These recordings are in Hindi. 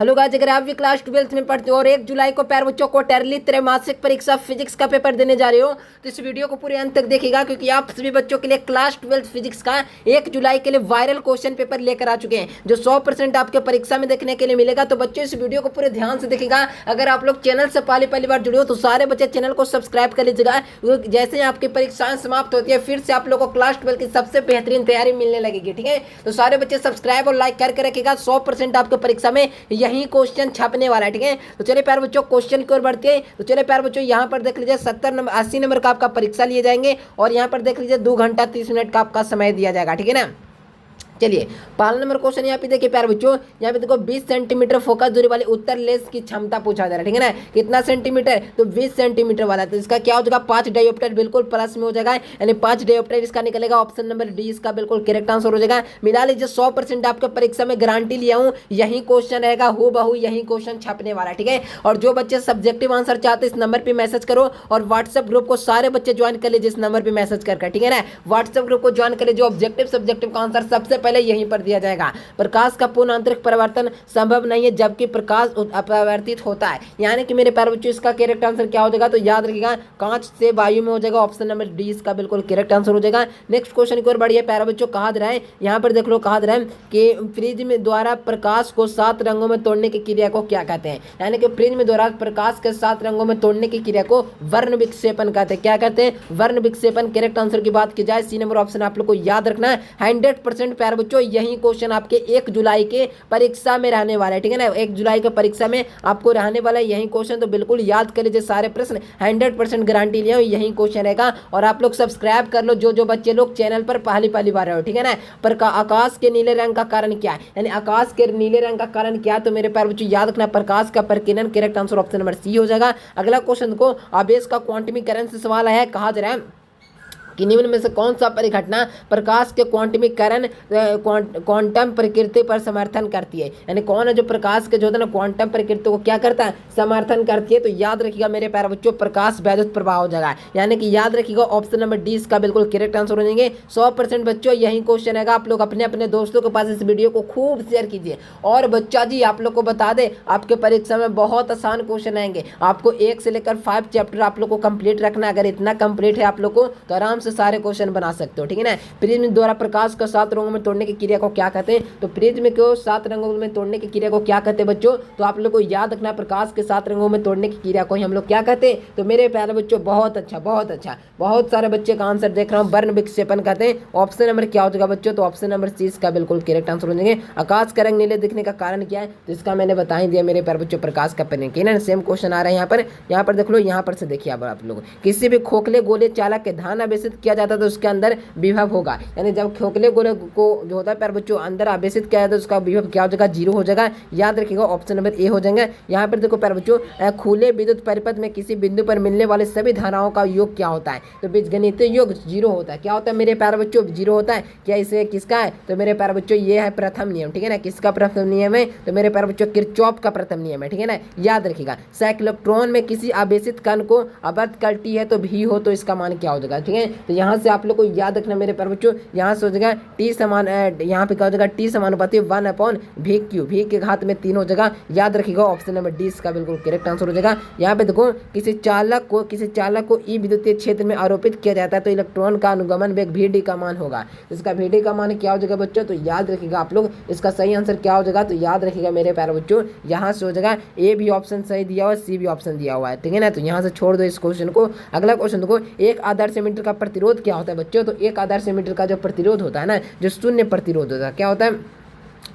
हेलो गाइस, अगर आप भी क्लास 12th में पढ़ते हो और 1 जुलाई को प्यारे बच्चों क्वार्टरली त्रैमासिक परीक्षा फिजिक्स का पेपर देने जा रहे हो तो इस वीडियो को पूरे अंत तक देखिएगा, क्योंकि आप सभी बच्चों के लिए क्लास 12th फिजिक्स का 1 जुलाई के लिए वायरल क्वेश्चन पेपर लेकर आ चुके हैं, जो 100% आपके परीक्षा में देखने के लिए मिलेगा। तो बच्चों इस वीडियो को पूरे ध्यान से देखिएगा। अगर आप लोग चैनल से पहली बार जुड़े हो तो सारे बच्चे चैनल को सब्सक्राइब कर लीजिएगा। जैसे ही आपकी परीक्षाएं समाप्त होती है फिर से आप लोग को क्लास 12 की सबसे बेहतरीन तैयारी मिलने लगेगी। ठीक है, तो सारे बच्चे सब्सक्राइब और लाइक करके रखिएगा। 100% आपके परीक्षा में यही क्वेश्चन छपने वाला है। ठीक है, तो चलिए प्यारे बच्चों क्वेश्चन की ओर बढ़ते हैं। तो चलिए प्यारे बच्चों यहाँ पर देख लीजिए 70 नंबर 80 नंबर का आपका परीक्षा लिए जाएंगे और यहाँ पर देख लीजिए 2 घंटा 30 मिनट का आपका समय दिया जाएगा। ठीक है ना। चलिए पहला नंबर क्वेश्चन यहाँ पे देखिए प्यारे बच्चों, यहाँ पे देखो 20 सेंटीमीटर फोकस दूरी वाली उत्तर लेंस की क्षमता पूछा जा रहा है। ठीक है ना, कितना सेंटीमीटर, तो 20 सेंटीमीटर वाला। तो इसका क्या हो जाएगा, 5 डायोप्टर बिल्कुल प्लस में हो जाएगा, यानी 5 डायोप्टर इसका निकलेगा। ऑप्शन नंबर डी इसका बिल्कुल करेक्ट आंसर हो जाएगा। मिला लीजिए 100% आपके परीक्षा में गारंटी लिया हूँ यही क्वेश्चन रहेगा, हूबहू यही क्वेश्चन छपने वाला है। ठीक है, और जो बच्चे सब्जेक्टिव आंसर चाहते हैं इस नंबर पर मैसेज करो और व्हाट्सएप ग्रुप को सारे बच्चे ज्वाइन कर लीजिए इस नंबर पर मैसेज करके। ठीक है ना, व्हाट्सएप ग्रुप को ज्वाइन कर लीजिए। ऑब्जेक्टिव सब्जेक्टिव का आंसर सबसे पहले यहीं पर दिया जाएगा। प्रकाश का पूर्ण आंतरिक परिवर्तन संभव नहीं है जबकि प्रकाश अपरिवर्तित होता है, यानी कि मेरे प्यारे बच्चों इसका करेक्ट आंसर क्या हो जाएगा, तो याद रखिएगा कांच से वायु में हो जाएगा। ऑप्शन नंबर डी इसका बिल्कुल करेक्ट आंसर हो जाएगा। नेक्स्ट क्वेश्चन की ओर बढ़िए प्यारे बच्चों। कहा जा रहा है यहाँ पर देख लो, कहा जा रहा है कि फ्रिज में द्वारा प्रकाश को 7 रंगों में तोड़ने की क्रिया को क्या कहते हैं, यानी कि फ्रिज में द्वारा प्रकाश के 7 रंगों में तोड़ने की क्रिया को वर्ण विक्षेपन कहते हैं। क्या कहते हैं, वर्ण विक्षेपन। करेक्ट आंसर की बात की जाए सी नंबर ऑप्शन आप लोग को याद रखना है। 100% प्यारे बच्चों यही क्वेश्चन आपके 1 जुलाई के परीक्षा में रहने वाला है। ठीक है ना, 1 जुलाई के परीक्षा में आपको रहने वाला है यही क्वेश्चन, तो बिल्कुल याद कर लीजिए सारे प्रश्न। 100% गारंटी लिया यही क्वेश्चन रहेगा। और आप लोग सब्सक्राइब कर लो जो बच्चे लोग चैनल पर पहली बार हो। ठीक है ना, पर आकाश के नीले रंग का कारण क्या है, यानी आकाश के नीले रंग का कारण क्या है, तो मेरे प्यारे बच्चों याद रखना प्रकाश का प्रकीर्णन। Correct answer option number C हो जाएगा। अगला क्वेश्चन को आवेश का क्वांटमीकरण से सवाल आया है। कहा जा रहा है कि निम्न में से कौन सा परिघटना प्रकाश के क्वांटमीकरण क्वांटम प्रकृति पर समर्थन करती है, यानी कौन है जो प्रकाश के जो है ना क्वांटम प्रकृति को क्या करता है, समर्थन करती है। तो याद रखिएगा मेरे प्यारे बच्चों प्रकाश वैद्युत प्रवाह हो जाएगा, यानी कि याद रखिएगा ऑप्शन नंबर डी इसका बिल्कुल करेक्ट आंसर हो जाएंगे। 100% बच्चों यही क्वेश्चन रहेगा। आप लोग अपने अपने दोस्तों के पास इस वीडियो को खूब शेयर कीजिए। और बच्चा जी आप लोग को बता दे आपके परीक्षा में बहुत आसान क्वेश्चन आएंगे। आपको 1 से लेकर 5 चैप्टर आप लोग को कंप्लीट रखना। अगर इतना कंप्लीट है आप लोग को तो आराम से सारे क्वेश्चन बना सकते हो। ठीक है ना, प्रिज्म द्वारा प्रकाश को 7 रंगों में तोड़ने की क्रिया को क्या कहते हैं, तो प्रिज्म को 7 रंगों में तोड़ने की क्रिया को क्या कहते हैं बच्चों, तो आप लोग को याद रखना प्रकाश के 7 रंगों में तोड़ने की क्रिया को हम लोग क्या कहते हैं। तो मेरे प्यारे बच्चों बहुत अच्छा बहुत अच्छा, बहुत सारे बच्चे का आंसर देख रहा हूँ वर्ण विक्षेपन कहते हैं। ऑप्शन नंबर क्या हो जाएगा बच्चों, तो ऑप्शन नंबर सी इसका बिल्कुल करेक्ट आंसर हो जाएंगे। आकाश का रंग नीले दिखने का कारण क्या है, तो इसका मैंने बता ही दिया मेरे प्यारे बच्चों प्रकाश का परिकीर्णन। सेम क्वेश्चन आ रहा है यहाँ पर देख लो। यहाँ पर से देखिए आप लोग, किसी भी खोखले गोले चालक के ध्यान आवेशित किया जाता है तो उसके अंदर विभव होगा, यानी जब खोखले गोले को जो होता है प्यारे बच्चों अंदर आवेशित किया जाता है तो उसका विभव क्या हो जाएगा, 0 हो जाएगा। याद रखिएगा ऑप्शन नंबर ए हो जाएगा। यहाँ पर देखो प्यारे बच्चों खुले विद्युत परिपथ में किसी बिंदु पर मिलने वाले सभी धाराओं का योग क्या होता है, तो बीजगणितीय योग 0 होता है। क्या होता है मेरे प्यारे बच्चों, 0 होता है। क्या इसे किसका है, तो मेरे प्यारे बच्चों ये है प्रथम नियम। ठीक है ना, किसका प्रथम नियम है, तो मेरे प्यारे बच्चों किरचॉफ का प्रथम नियम है। ठीक है ना, याद रखिएगा। साइक्लोट्रॉन में किसी आवेशित कण को अवर्त करती है तो भी हो, तो इसका मान क्या हो जाएगा। ठीक है, तो यहाँ से आप लोग को याद रखना मेरे प्यारे बच्चों, यहाँ से हो जाएगा टी समान, यहाँ पे क्या हो जाएगा टी समानुपाती 1/v/q, v के घात में 3 हो जाएगा। याद रखिएगा ऑप्शन नंबर डी इसका बिल्कुल करेक्ट आंसर हो जाएगा। यहाँ पे देखो किसी चालक को ई विद्युतीय क्षेत्र में आरोपित किया जाता है तो इलेक्ट्रॉन का अनुगमन वेग vd का मान होगा। इसका vd का मान क्या हो जाएगा बच्चों, तो याद रखिएगा आप लोग इसका सही आंसर क्या हो जाएगा, तो याद रखिएगा मेरे प्यारे बच्चों यहाँ से हो जाएगा ए भी ऑप्शन सही दिया हुआ है, सी भी ऑप्शन दिया हुआ है। ठीक है ना, तो यहाँ से छोड़ दो इस क्वेश्चन को। अगला क्वेश्चन देखो, एक आदर्श मीटर का प्रतिरोध क्या होता है बच्चों, तो एक आदर्श मीटर का जो प्रतिरोध होता है ना, जो शून्य प्रतिरोध होता है, क्या होता है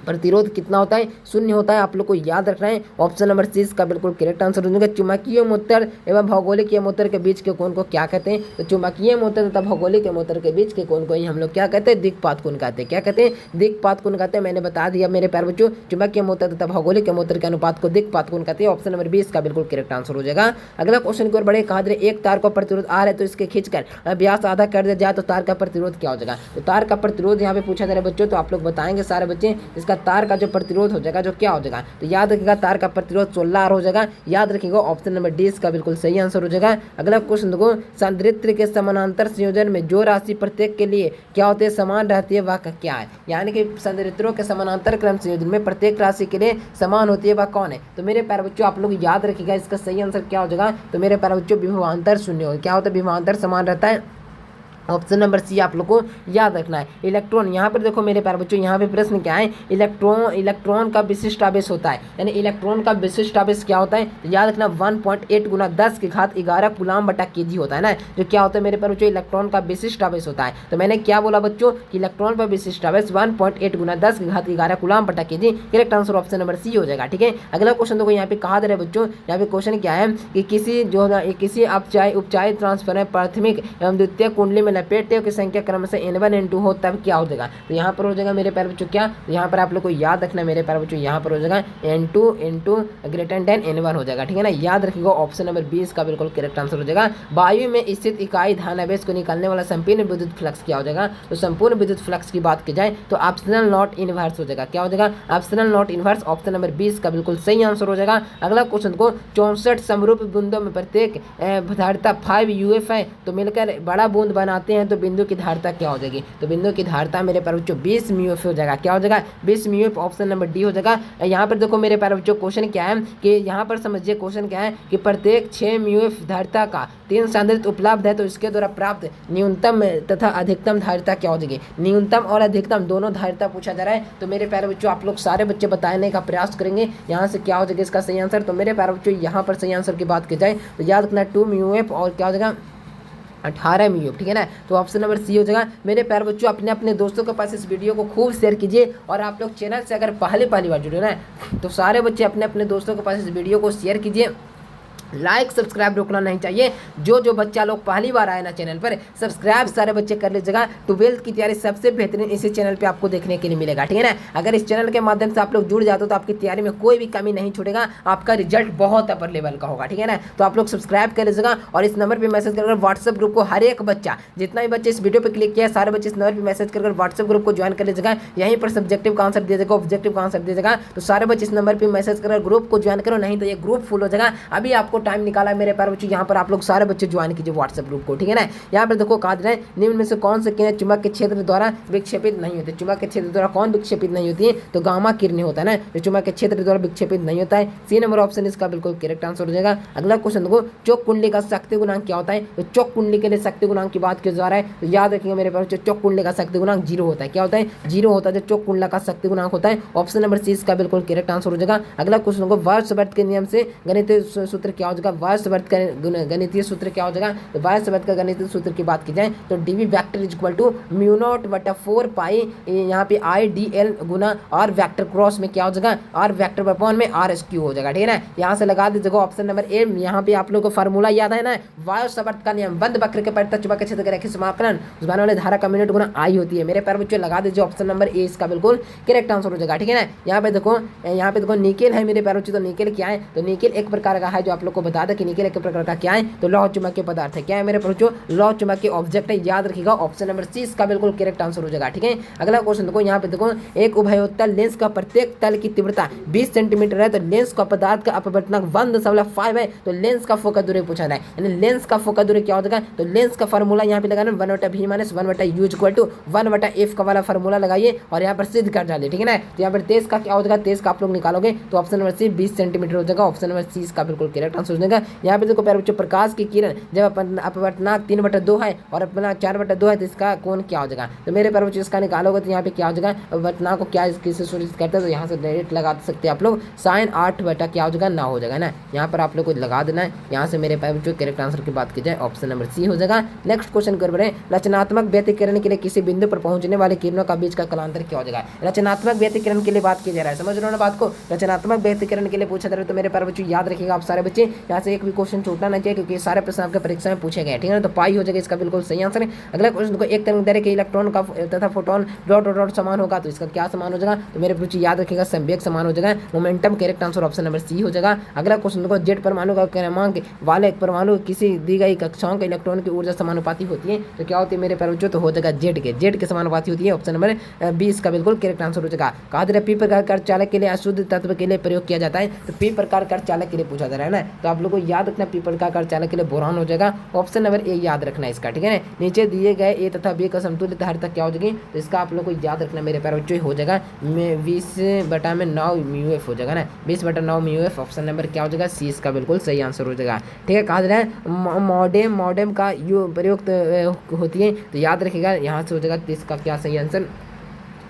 प्रतिरोध कितना होता है, 0 होता है। आप लोग को याद रखना है ऑप्शन नंबर सी इसका बिल्कुल करेक्ट आंसर हो जाएगा। चुंबकीय मोटर एवं भौगोलिक मोटर के बीच के कोण को क्या कहते हैं, तो चुंबकीय मोटर तथा भौगोलिक मोटर के बीच के कोण को ही हम लोग क्या कहते हैं, दिक्पात कोण कहते हैं। क्या कहते हैं, दिक्पात कोण कहते हैं। मैंने बता दिया मेरे प्यारे बच्चों, चुंबकीय मोटर तथा भौगोलिक मोटर के अनुपात को दिक्पात कोण कहते हैं। ऑप्शन नंबर 20 का बिल्कुल करेक्ट आंसर हो जाएगा। अगला क्वेश्चन की ओर बड़े, कहा एक तार को प्रतिरोध आ रहा है तो इसके खींचकर व्यास आधा कर दिया जाए तो तार का प्रतिरोध क्या हो जाएगा, तो तार का प्रतिरोध यहाँ पे पूछा जा रहा है बच्चों, तो आप लोग बताएंगे सारे बच्चे। इसका तार का जो प्रतिरोध हो जाएगा जो क्या हो जाएगा, तो याद रखिएगा तार का प्रतिरोध 16R हो जाएगा। याद रखिएगा ऑप्शन नंबर डी इसका बिल्कुल सही आंसर हो जाएगा। अगला क्वेश्चन देखो, संधारित्र के समानांतर संयोजन में जो राशि प्रत्येक के लिए क्या होती है समान रहती है वह क्या है। यानी कि संधारित्रों के समानांतर क्रम संयोजन में प्रत्येक राशि के लिए समान होती है वह कौन है। तो मेरे प्यारे बच्चों आप लोग याद रखिएगा इसका सही आंसर क्या हो जाएगा, तो मेरे प्यारे बच्चों विभवांतर शून्य हो, क्या होता है विभवांतर समान रहता है। ऑप्शन नंबर सी आप लोग को याद रखना है। इलेक्ट्रॉन, यहाँ पर देखो मेरे प्यारे बच्चों यहाँ पे प्रश्न क्या है, इलेक्ट्रॉन का विशिष्ट आवेश होता है, यानी इलेक्ट्रॉन का विशिष्ट आवेश क्या होता है, तो याद रखना 1.8 गुना 10 की घात 11 कूलम बटा केजी होता है ना, जो क्या होता है मेरे प्यारे बच्चों इलेक्ट्रॉन का विशिष्ट आवेश होता है। तो मैंने क्या बोला बच्चों कि इलेक्ट्रॉन का विशिष्ट आवेश 1.8 गुना 10 की घात 11 कूलम बटा KG. Correct answer option number C हो जाएगा। ठीक है, अगला क्वेश्चन देखो यहाँ पे कहा दे रहा है बच्चों, यहाँ पे क्वेश्चन क्या है कि किसी उपचारित ट्रांसफर प्राथमिक एवं द्वितीय कुंडली में लपेटे की संख्या क्रमशः n1 n2 हो तब क्या हो जाएगा, तो यहाँ पर हो जाएगा मेरे प्यारे बच्चों क्या, तो यहाँ पर आप लोग को याद रखना मेरे प्यारे बच्चों यहाँ पर हो जाएगा n2 ग्रेटर देन n1 हो जाएगा। ठीक है ना, याद रखिएगा ऑप्शन नंबर 20 का बिल्कुल करेक्ट आंसर हो जाएगा। वायु में स्थित इकाई धनावेश को निकालने वाला संपूर्ण विद्युत फ्लक्स क्या हो जाएगा, तो संपूर्ण विद्युत फ्लक्स की बात की जाए तो ऑप्शनल नॉट इनवर्स हो जाएगा। क्या हो जाएगा, optional not inverse, option number 20 का बिल्कुल सही आंसर हो जाएगा। अगला क्वेश्चन को 64 समरूप बूंदों में प्रत्येक धारिता 5 UF है, तो मिलकर बड़ा बूंद बनाते हैं तो बिंदु की धारिता क्या हो जाएगी, तो बिंदु की धारिता मेरे प्यारे बच्चों 20 μF हो जाएगा। क्या हो जाएगा 20 μF, ऑप्शन नंबर डी हो जाएगा। यहाँ पर देखो मेरे प्यारे बच्चों क्वेश्चन क्या है कि यहाँ पर समझिए क्वेश्चन क्या है कि प्रत्येक 6 μF धारिता का 3 सांद्रित उपलब्ध है तो इसके द्वारा प्राप्त न्यूनतम तथा अधिकतम धारिता क्या हो जाएगी, न्यूनतम और अधिकतम दोनों धारिता पूछा जा रहा है। तो मेरे प्यारे बच्चों आप लोग सारे बच्चे बताने का प्रयास करेंगे यहाँ से क्या हो जाएगा इसका सही आंसर। तो मेरे प्यारे बच्चों यहाँ पर सही आंसर की बात की जाए तो याद रखना 2 μF और क्या हो जाएगा 18 μF। ठीक है ना, तो ऑप्शन नंबर सी हो जाएगा। मेरे प्यारे बच्चों अपने अपने दोस्तों के पास इस वीडियो को खूब शेयर कीजिए और आप लोग चैनल से अगर पहली बार जुड़े ना तो सारे बच्चे अपने अपने दोस्तों के पास इस वीडियो को शेयर कीजिए। लाइक सब्सक्राइब रोकना नहीं चाहिए। जो बच्चा लोग पहली बार आए ना चैनल पर सब्सक्राइब सारे बच्चे कर लीजिएगा। 12th की तैयारी सबसे बेहतरीन इसी चैनल पे आपको देखने के लिए मिलेगा। ठीक है ना, अगर इस चैनल के माध्यम से आप लोग जुड़ जाते हो तो आपकी तैयारी में कोई भी कमी नहीं छूटेगा, आपका रिजल्ट बहुत अपर लेवल का होगा। ठीक है ना, तो आप लोग सब्सक्राइब कर लीजिएगा और इस नंबर पर मैसेज कर व्हाट्सएप ग्रुप को हर एक बच्चा जितना भी बच्चे इस वीडियो पर क्लिक किया सारे बच्चे इस नंबर पर मैसेज कर व्हाट्सएप ग्रुप को ज्वाइन कर लीजिएगा। यहीं पर सब्जेक्टिव का आंसर दीजिएगा, ऑब्जेक्टिव का आंसर दीजिएगा। तो सारे बच्चे इस नंबर पर मैसेज कर ग्रुप को ज्वाइन करो, नहीं तो ये ग्रुप फुल हो जाएगा। अभी आपको टाइम निकाला मेरे बच्चों, यहाँ पर आप लोग सारे बच्चे ज्वाइन कीजिए व्हाट्सएप ग्रुप को। ठीक है ना, यहाँ पर देखो कहा है निम्न में से कौन से किरण चुंबक के क्षेत्र द्वारा विक्षेपित नहीं होते। चुंबक के क्षेत्र द्वारा कौन विक्षेपित नहीं होती है, तो गामा किरणें होता है ना, जो चुंबक के क्षेत्र द्वारा विक्षेपित नहीं होता है। सी नंबर ऑप्शन इसका बिल्कुल करेक्ट आंसर हो जाएगा। अगला क्वेश्चन देखो चौक कुंडली का शक्ति गुणांक क्या होता है, तो चौक कुंडली के लिए शक्ति गुणांक की बात की जा रहा है तो याद रखिएगा मेरे पास चौक कुंडली का शक्ति गुणांक 0 होता है। क्या होता है 0 होता है, चौक कुंडला का शक्ति गुणांक होता है। ऑप्शन नंबर सी इसका बिल्कुल करेक्ट आंसर हो जाएगा। अगला क्वेश्चन को वायु के नियम से गणितीय सूत्र क्या हो जाएगा, वायु गणितीय सूत्र क्या हो जाएगा, तो वायु का गणितीय सूत्र की बात की जाए तो DV vector is equal to μ0/4 pi यहाँ पे IDL गुना और वेक्टर क्रॉस में क्या हो जाएगा और वेक्टर अपॉन में RSQ हो जाएगा। ठीक है ना, यहाँ से लगा दीजिएगा ऑप्शन नंबर ए। यहाँ पे आप लोग को फार्मूला याद है ना, वायु सवर्त का नियम बंद वक्र के परितः चुंबकीय क्षेत्र के रेखीय समाकलन उस बनाने वाले धारा का मिनट गुना I होती है। मेरे प्यारे बच्चों लगा दीजिए ऑप्शन नंबर ए इसका बिल्कुल करेक्ट आंसर हो जाएगा। ठीक है ना, यहाँ पे देखो निकेल है मेरे प्यारे बच्चों, तो निकेल क्या है, तो निकेल एक प्रकार का है जो आप लोग को बता दें कि निकेल एक प्रकार का क्या है, तो लौह चुंबकीय पदार्थ है। क्या है मेरे बच्चों, लौह चुंबकीय ऑब्जेक्ट है। याद रखिएगा ऑप्शन नंबर सी इसका बिल्कुल करेक्ट आंसर हो जाएगा। ठीक है, अगला क्वेश्चन देखो यहाँ पे देखो एक उभयोत्तल लेंस का प्रत्येक तल की तीव्रता 20 सेंटीमीटर है, तो लेंस का पदार्थ का अपवर्तनांक 1.5 है, तो लेंस का फोकस दूरी पूछा है, यानी लेंस का फोकस दूरी क्या हो जाएगा, तो लेंस का फार्मूला यहाँ पे लगाना 1/v - 1/u = 1/f का वाला फार्मूला लगाइए और यहाँ पर सिद्ध कर डालिए। ठीक है ना, तो यहाँ पर तेज का क्या हो जाएगा, तेज का आप लोग निकालोगे तो ऑप्शन नंबर सी 20 सेंटीमीटर हो जाएगा। ऑप्शन नंबर सी इसका बिल्कुल करेक्ट आंसर हो जाएगा। यहाँ पे देखो प्यारे बच्चों प्रकाश की किरण जब अपवर्तनांक 3/2 है और अपना 4/2 है तो इसका कोण क्या हो जाएगा, तो मेरे प्यारे बच्चों इसका निकालोगे तो यहाँ पे क्या हो जाएगा, अपवर्तनांक को क्या किससे सूचित करते हैं, तो यहाँ से डायरेक्ट लगा सकते हैं आप लोग sin 8 क्या हो जाएगा 9 हो जाएगा ना। यहाँ पर आप लोग को लगा देना है। यहाँ से मेरे प्यारे बच्चों करेक्ट आंसर की बात की जाए ऑप्शन नंबर सी हो जाएगा। नेक्स्ट क्वेश्चन कर रहे हैं रचनात्मक व्यतिकरण के लिए किसी बिंदु पर पहुंचने वाले किरणों का बीच का कालांतर क्या हो जाएगा। रचनात्मक व्यतिकरण के लिए बात की जा रहा है, समझ रहे हो ना बात को। रचनात्मक व्यतिकरण के लिए पूछा जा रहा है तो मेरे प्यारे बच्चों याद रखिएगा आप सारे बच्चे यहाँ से एक भी क्वेश्चन छूटना नहीं चाहिए, क्योंकि सारे प्रश्न आपके परीक्षा में पूछे गए, ठीक है ना। तो पाई हो जाएगा इसका बिल्कुल सही आंसर है। अगला क्वेश्चन देखो, एक तरंग दैर्ध्य के इलेक्ट्रॉन का तथा फोटोन डॉट डॉट डॉट समान होगा, तो इसका क्या समान हो जाएगा, तो मेरे रुचि याद रखिएगा संवेग समान हो जाएगा। Momentum correct answer option number C हो जाएगा। अगला क्वेश्चन देखो, जेड परमाणु का क्रमांक वाले एक परमाणु किसी दी गई कक्षाओं के इलेक्ट्रॉन की ऊर्जा समानुपाती होती है, तो क्या होती है मेरे प्यारे बच्चों, तो हो जाएगा जेड के समानुपाती होती है। ऑप्शन नंबर 20 का बिल्कुल करेक्ट आंसर हो जाएगा। कहा जा रहा है पी प्रकार का चालक के लिए अशुद्ध तत्व के लिए प्रयोग किया जाता है, तो पी प्रकार का चालक के लिए पूछा जा रहा है ना, तो आप लोग को याद रखना पी प्रकार का चालक के लिए बोरान हो जाएगा। ऑप्शन नंबर ए याद रखना इसका, ठीक है ना। नीचे दिए गए ए तथा बी का समतुल्य धारिता क्या हो जाएगी, तो इसका आप लोग को याद रखना मेरे प्यारे बच्चों हो जाएगा 20/9 μF हो जाएगा ना, 20/9 μF। ऑप्शन नंबर क्या हो जाएगा, सी इसका बिल्कुल सही आंसर हो जाएगा, ठीक है। कहा जा रहा है मॉडेम का प्रयुक्त होती है, तो याद रखिएगा यहाँ से हो जाएगा 30 का क्या सही आंसर।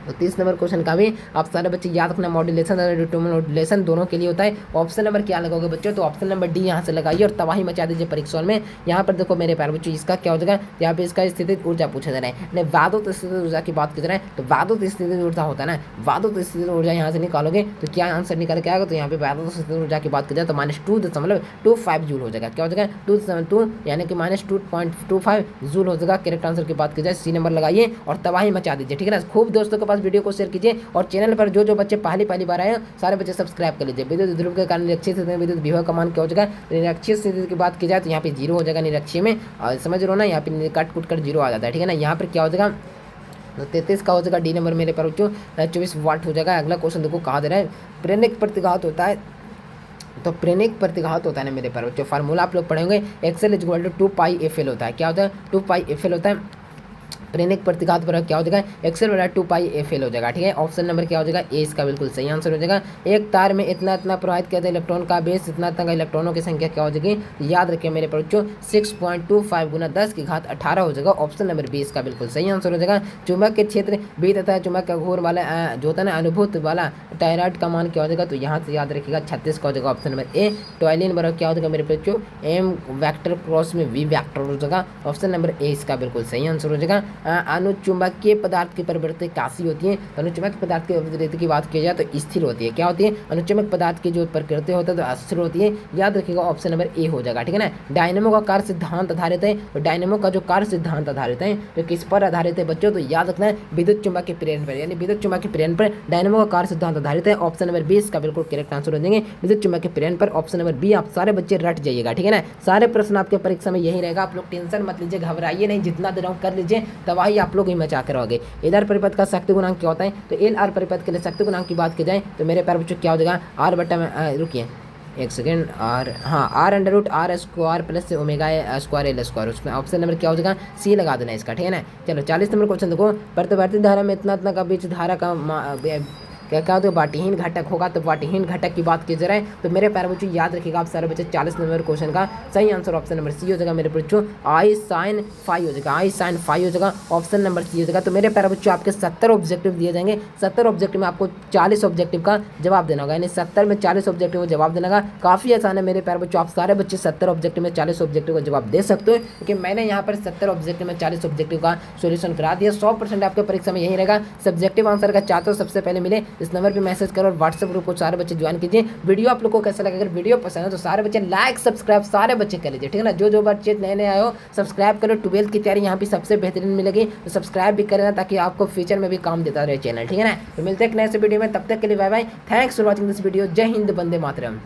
तो 30 नंबर क्वेश्चन का भी आप सारे बच्चे याद रखना, मॉड्यूलेशन और डिटोमोडुलेशन दोनों के लिए होता है। ऑप्शन नंबर क्या लगाओगे बच्चों, तो ऑप्शन नंबर डी यहाँ से लगाइए और तबाही मचा दीजिए परीक्षा में। यहाँ पर देखो मेरे प्यारे बच्चों, इसका क्या हो जाएगा, यहाँ पे इसका स्थितिज ऊर्जा पूछा जा रहा है, वादुत स्थितिज ऊर्जा की बात की जा रहा है, तो वादुत स्थितिज ऊर्जा होता है ना, वादुत स्थितिज ऊर्जा यहाँ से निकालोगे तो क्या आंसर निकल के आएगा, तो यहाँ पे वादुत स्थितिज ऊर्जा की बात की जाए तो -2.25 जूल हो जाएगा। क्या हो जाएगा 2.2 यानी कि -2.25 जूल हो जाएगा। करेक्ट आंसर की बात की जाए सी नंबर लगाइए और तबाही मचा दीजिए, ठीक है ना। खूब दोस्तों के पास वीडियो को शेयर कीजिए और चैनल पर जो बच्चे पहली बार आए हैं सारे बच्चे सब्सक्राइब कर लीजिए। विद्युत ध्रुव के कारण निरक्षीय स्थिति में विद्युत विभव का मान क्या हो जाएगा, निरक्षीय स्थिति की बात की जाए तो यहाँ पे 0 हो जाएगा निरक्षीय में, और समझ रहे हो ना, यहाँ पे कट कुट कर 0 आ जाता है, ठीक है ना। यहाँ पर क्या हो जाएगा, तो 33 का हो जाएगा डी नंबर मेरे पर 24 वाट हो जाएगा। अगला क्वेश्चन देखो, कहा जा रहा है प्रेरक प्रतिघात होता है, तो प्रेरक प्रतिघात होता है ना मेरे पर बच्चों, फार्मूला आप लोग पढ़ेंगे, एक्सएल = 2πfl होता है। क्या होता है 2πfl होता है प्रेरक प्रतिघात पर क्या हो जाएगा, एक्सएल = 2πfl हो जाएगा, ठीक है। ऑप्शन नंबर क्या हो जाएगा, ए इसका बिल्कुल सही आंसर हो जाएगा। एक तार में इतना प्रवाहित किया था इलेक्ट्रॉन का बेस, इतना का इलेक्ट्रॉनों की संख्या क्या हो जाएगी, याद रखिए मेरे बच्चों 6.25 × 10⁻18 हो जाएगा। ऑप्शन नंबर 20 का बिल्कुल सही आंसर हो जाएगा। चुंबक के क्षेत्र बी तथा चुंबक का घूर वाला जो होता है ना अनुभूत वाला टायराइड का मान क्या हो जाएगा, तो यहाँ से याद रखिएगा 36 का हो जाएगा। Option number A. टॉयलिन बराबर क्या हो जाएगा मेरे बच्चों, एम वेक्टर क्रॉस में वी वेक्टर हो जाएगा। ऑप्शन नंबर ए इसका बिल्कुल सही आंसर हो जाएगा। अनुचुंबकीय पदार्थ की प्रवृत्ति कासी होती है, तो अनुचुंबक पदार्थ की प्रवृत्ति की बात की जाए तो स्थिर होती है। क्या होती है, अनुचुंबक पदार्थ की जो प्रकृति होता है तो अस्थिर होती है, याद रखिएगा ऑप्शन नंबर ए हो जाएगा, ठीक है ना। डायनेमो का कार्य सिद्धांत आधारित है, तो डायनेमो का जो कार्य सिद्धांत आधारित है तो किस पर आधारित है बच्चों, तो याद रखना है विद्युत चुंबक के प्रेरण पर, यानी विद्युत चुंबक के प्रेरण पर डायनेमो का कार्य सिद्धांत आधारित है। ऑप्शन नंबर 20 का बिल्कुल करेक्ट आंसर हो जाएंगे, विद्युत चुंबक के प्रेरण पर। ऑप्शन नंबर बी आप सारे बच्चे रट जाइएगा, ठीक है ना। सारे प्रश्न आपके परीक्षा में यही रहेगा, आप लोग टेंशन मत लीजिए, घबराइए नहीं, जितना दे रहा हूँ कर लीजिए, तबाही आप लोग ही मचा कर रहोगे। एल परिपथ का शक्ति गुणांक क्या होता है, तो एल आर परिपथ के लिए शक्ति गुणांक की बात की जाए तो मेरे प्यारे बच्चों क्या हो जाएगा, आर बटा में रुकिए एक second, are √r² plus ओमेगा² l², उसमें ऑप्शन नंबर क्या हो जाएगा, सी लगा देना इसका, ठीक है ना। चलो 40 नंबर क्वेश्चन देखो, प्रतिवर्ती धारा में इतना का बीच धारा का क्या क्या तो बाटीहीन घटक होगा, तो बाटीहीन घटक की बात की जा रहा है, तो मेरे प्यारे बच्चों याद रखिएगा आप सारे बच्चे 40 नंबर क्वेश्चन का सही आंसर ऑप्शन नंबर सी हो जाएगा मेरे बच्चों, I sin phi हो जाएगा, I sin phi हो जाएगा, ऑप्शन नंबर सी हो जाएगा। तो मेरे प्यारे बच्चों आपके 70 ऑब्जेक्टिव दिए जाएंगे, 70 ऑब्जेक्टिव में आपको 40 ऑब्जेक्टिव का जवाब देना होगा, यानी 70 में 40 ऑब्जेक्टिव को जवाब देना होगा। काफ़ी आसान है मेरे प्यारे बच्चों, आप सारे बच्चे 70 ऑब्जेक्टिव में 40 ऑब्जेक्टिव का जवाब दे सकते हो, क्योंकि मैंने यहाँ पर 70 ऑब्जेक्टिव में 40 ऑब्जेक्टिव का सोल्यूशन करा दिया। 100% आपके परीक्षा में यही रहेगा, सब्जेक्टिव आंसर का चाहते हो सबसे पहले मिले इस नंबर पर मैसेज और व्हाट्सएप ग्रुप को सारे बच्चे ज्वाइन कीजिए। वीडियो आप लोग को कैसा लगा, अगर वीडियो पसंद है तो सारे बच्चे लाइक सब्सक्राइब सारे बच्चे कर लीजिए, ठीक है ना। जो बच्चे नए आए हो सब्सक्राइब करो, 12th की तैयारी यहाँ पे सबसे बेहतरीन मिलेगी, तो सब्सक्राइब भी करें ताकि आपको फ्यूचर में भी काम देता रहे चैनल, ठीक है ना। तो मिलते हैं एक नए से वीडियो में, तब तक के लिए bye bye, thanks for watching this video. जय हिंद, वंदे मातरम।